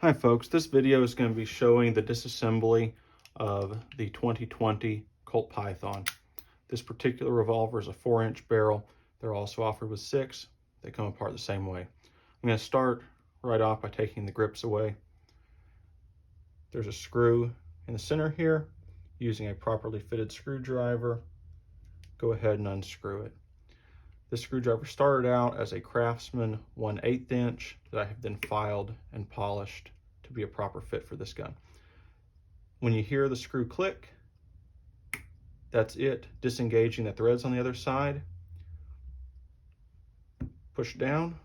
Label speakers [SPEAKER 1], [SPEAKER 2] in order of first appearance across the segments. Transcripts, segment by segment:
[SPEAKER 1] Hi folks, this video is going to be showing the disassembly of the 2020 Colt Python. This particular revolver is a 4-inch barrel. They're also offered with 6. They come apart the same way. I'm going to start right off by taking the grips away. There's a screw in the center here. Using a properly fitted screwdriver, go ahead and unscrew it. This screwdriver started out as a Craftsman 1/8 inch that I have then filed and polished to be a proper fit for this gun. When you hear the screw click, that's it disengaging the threads on the other side. Push down.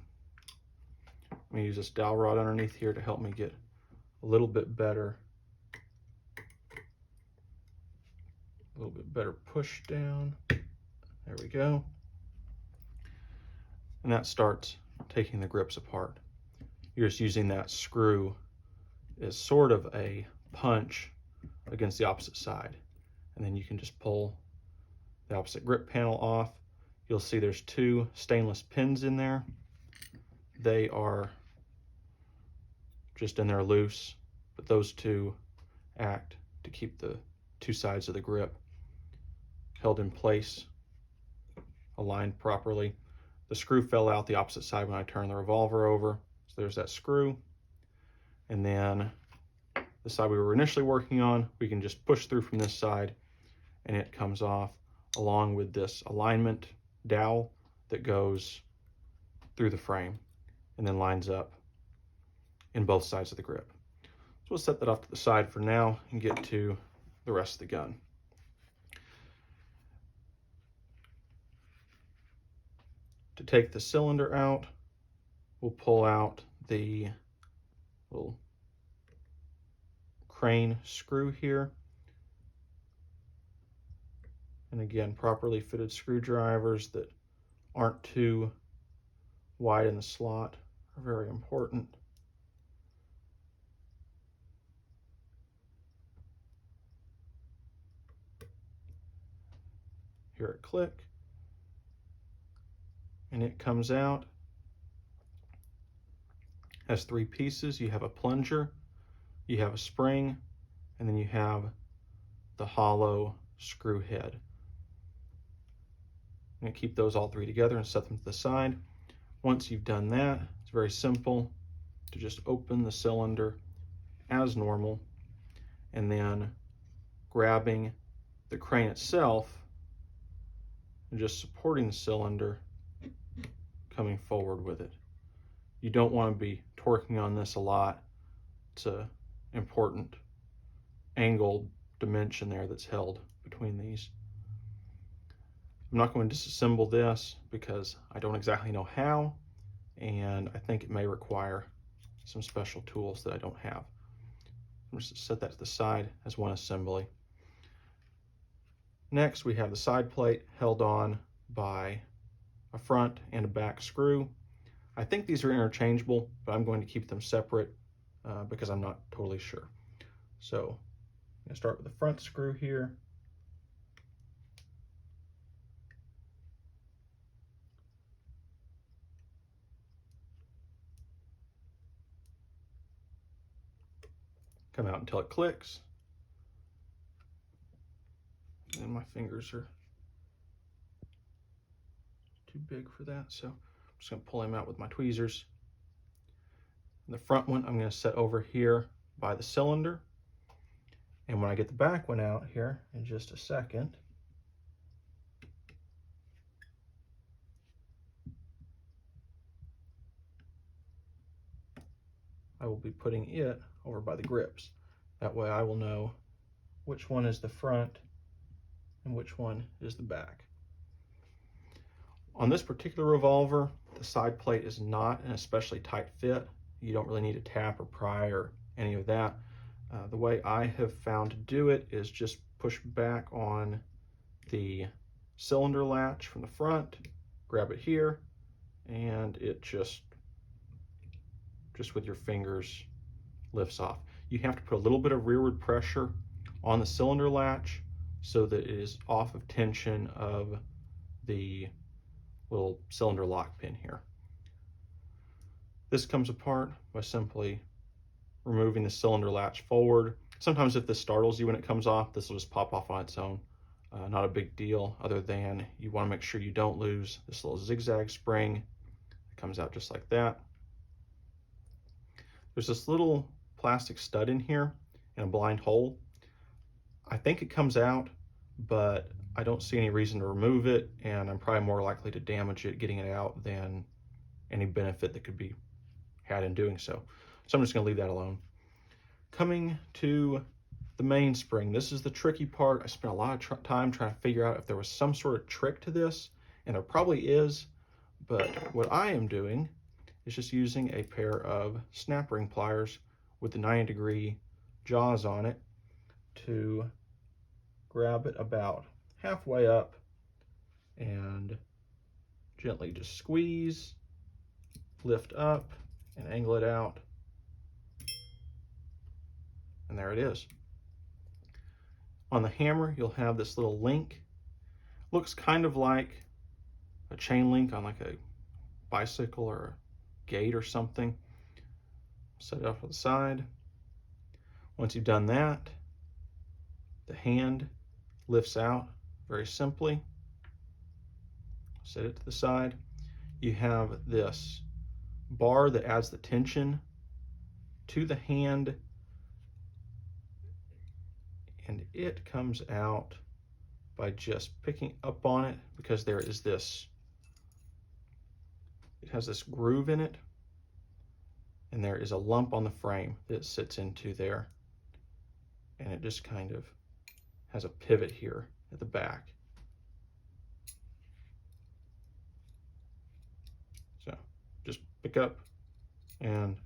[SPEAKER 1] I'm going to use this dowel rod underneath here to help me get a little bit better push down. There we go. And that starts taking the grips apart. You're just using that screw as sort of a punch against the opposite side. And then you can just pull the opposite grip panel off. You'll see there's 2 stainless pins in there. They are just in there loose, but those 2 act to keep the 2 sides of the grip held in place, aligned properly. The screw fell out the opposite side when I turned the revolver over. So there's that screw. And then the side we were initially working on, we can just push through from this side and it comes off, along with this alignment dowel that goes through the frame and then lines up in both sides of the grip. So we'll set that off to the side for now and get to the rest of the gun. To take the cylinder out, we'll pull out the little crane screw here. And again, properly fitted screwdrivers that aren't too wide in the slot are very important. Hear it click. And it comes out. Has 3 pieces. You have a plunger, you have a spring, and then you have the hollow screw head. I'm going to keep those all 3 together and set them to the side. Once you've done that, it's very simple to just open the cylinder as normal and then grabbing the crane itself and just supporting the cylinder, coming forward with it. You don't want to be torquing on this a lot. It's an important angle dimension there that's held between these. I'm not going to disassemble this because I don't exactly know how, and I think it may require some special tools that I don't have. I'm just going to set that to the side as one assembly. Next, we have the side plate held on by a front and a back screw. I think these are interchangeable, but I'm going to keep them separate because I'm not totally sure. So I'm going to start with the front screw here. Come out until it clicks. And my fingers are too big for that, so I'm just going to pull him out with my tweezers. And the front one I'm going to set over here by the cylinder. And when I get the back one out here in just a second, I will be putting it over by the grips. That way I will know which one is the front and which one is the back. On this particular revolver, the side plate is not an especially tight fit. You don't really need to tap or pry or any of that. The way I have found to do it is just push back on the cylinder latch from the front, grab it here, and it just with your fingers lifts off. You have to put a little bit of rearward pressure on the cylinder latch so that it is off of tension of the little cylinder lock pin here. This comes apart by simply removing the cylinder latch forward. Sometimes if this startles you when it comes off, this will just pop off on its own. Not a big deal, other than you want to make sure you don't lose this little zigzag spring. It comes out just like that. There's this little plastic stud in here and a blind hole. I think it comes out, but I don't see any reason to remove it, and I'm probably more likely to damage it getting it out than any benefit that could be had in doing so. So I'm just going to leave that alone. Coming to the mainspring, this is the tricky part. I spent a lot of time trying to figure out if there was some sort of trick to this, and there probably is, but what I am doing is just using a pair of snap ring pliers with the 90-degree jaws on it to grab it about halfway up and gently just squeeze, lift up, and angle it out. And there it is. On the hammer, you'll have this little link. Looks kind of like a chain link on like a bicycle or a gate or something. Set it off to the side. Once you've done that, the hand lifts out very simply. Set it to the side. You have this bar that adds the tension to the hand, and it comes out by just picking up on it, because there is this, it has this groove in it, and there is a lump on the frame that it sits into there, and it just kind of has a pivot here at the back. So just pick up and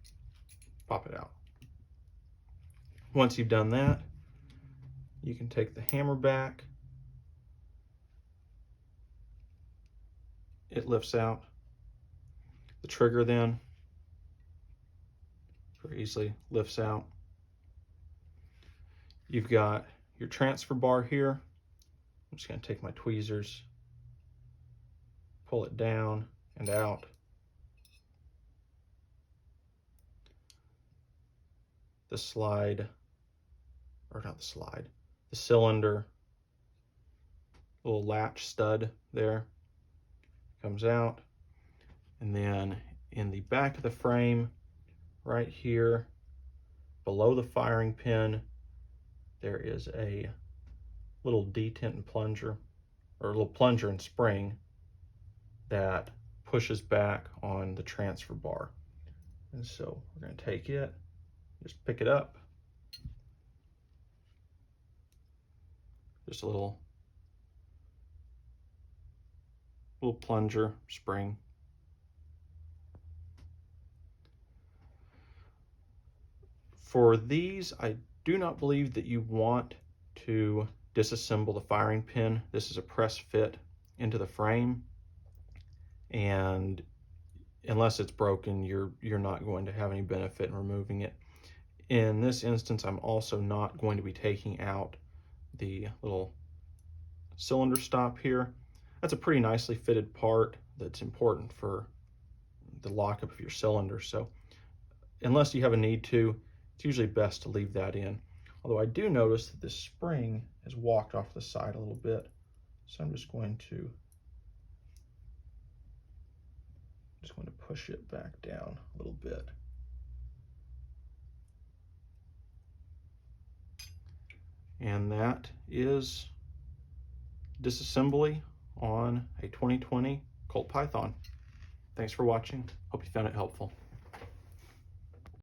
[SPEAKER 1] pop it out. Once you've done that, you can take the hammer back. It lifts out. The trigger then very easily lifts out. You've got your transfer bar here. I'm just going to take my tweezers, pull it down and out. The slide, or not the slide, the cylinder, little latch stud there comes out. And then in the back of the frame, right here, below the firing pin, there is a little detent and plunger, or a little plunger and spring that pushes back on the transfer bar. And so we're going to take it, just pick it up, just a little plunger spring. For these, I do not believe that you want to disassemble the firing pin. This is a press fit into the frame, and unless it's broken, you're not going to have any benefit in removing it. In this instance, I'm also not going to be taking out the little cylinder stop here. That's a pretty nicely fitted part that's important for the lockup of your cylinder. So unless you have a need to, it's usually best to leave that in. Although I do notice that this spring has walked off the side a little bit. So I'm just going to push it back down a little bit. And that is disassembly on a 2020 Colt Python. Thanks for watching. Hope you found it helpful.